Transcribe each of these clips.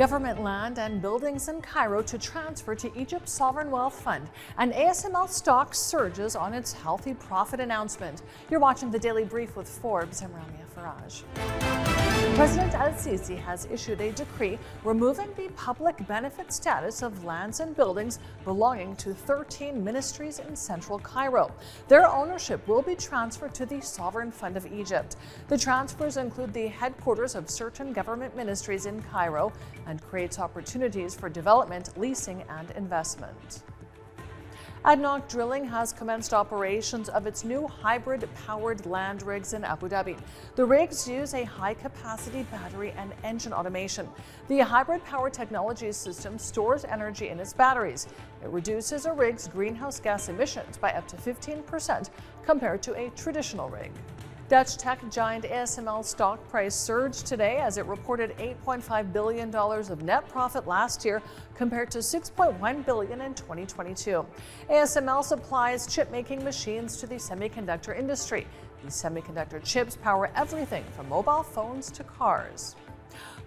Government land and buildings in Cairo to transfer to Egypt's sovereign wealth fund, and ASML stock surges on its healthy profit announcement. You're watching the Daily Brief with Forbes. I'm Ramia Faraj. President al-Sisi has issued a decree removing the public benefit status of lands and buildings belonging to 13 ministries in central Cairo. Their ownership will be transferred to the Sovereign Fund of Egypt. The transfers include the headquarters of certain government ministries in Cairo and creates opportunities for development, leasing, and investment. ADNOC Drilling has commenced operations of its new hybrid-powered land rigs in Abu Dhabi. The rigs use a high-capacity battery and engine automation. The hybrid power technology system stores energy in its batteries. It reduces a rig's greenhouse gas emissions by up to 15% compared to a traditional rig. Dutch tech giant ASML stock price surged today as it reported $8.5 billion of net profit last year compared to $6.1 billion in 2022. ASML supplies chip-making machines to the semiconductor industry. These semiconductor chips power everything from mobile phones to cars.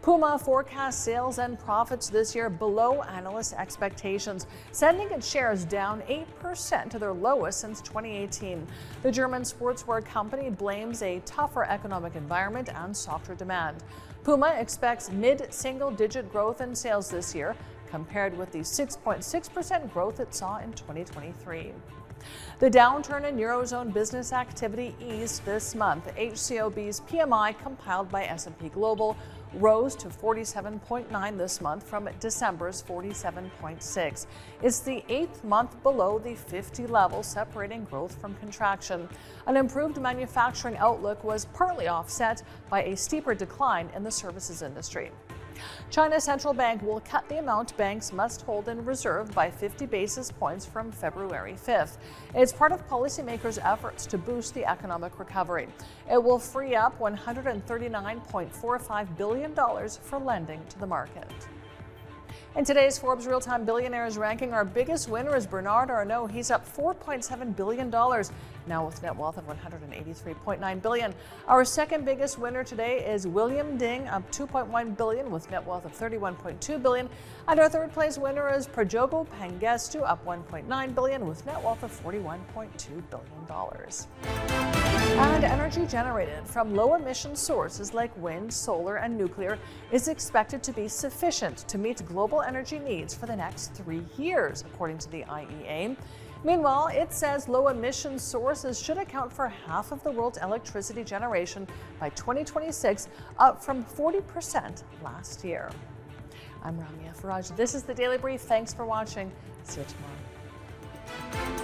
Puma forecasts sales and profits this year below analyst expectations, sending its shares down 8% to their lowest since 2018. The German sportswear company blames a tougher economic environment and softer demand. Puma expects mid-single-digit growth in sales this year, compared with the 6.6% growth it saw in 2023. The downturn in Eurozone business activity eased this month. HCOB's PMI, compiled by S&P Global, rose to 47.9 this month from December's 47.6. It's the 8th month below the 50 level, separating growth from contraction. An improved manufacturing outlook was partly offset by a steeper decline in the services industry. China's central bank will cut the amount banks must hold in reserve by 50 basis points from February 5th. It's part of policymakers' efforts to boost the economic recovery. It will free up $139.45 billion for lending to the market. In today's Forbes Real-Time Billionaires ranking, our biggest winner is Bernard Arnault. He's up $4.7 billion, now with net wealth of $183.9 billion. Our second biggest winner today is William Ding, up $2.1 billion with net wealth of $31.2 billion. And our third place winner is Prajogo Pangestu, up $1.9 billion with net wealth of $41.2 billion. And energy generated from low-emission sources like wind, solar, and nuclear is expected to be sufficient to meet global energy needs for the next 3 years, according to the IEA. Meanwhile, it says low-emission sources should account for half of the world's electricity generation by 2026, up from 40% last year. I'm Ramia Faraj. This is the Daily Brief. Thanks for watching. See you tomorrow.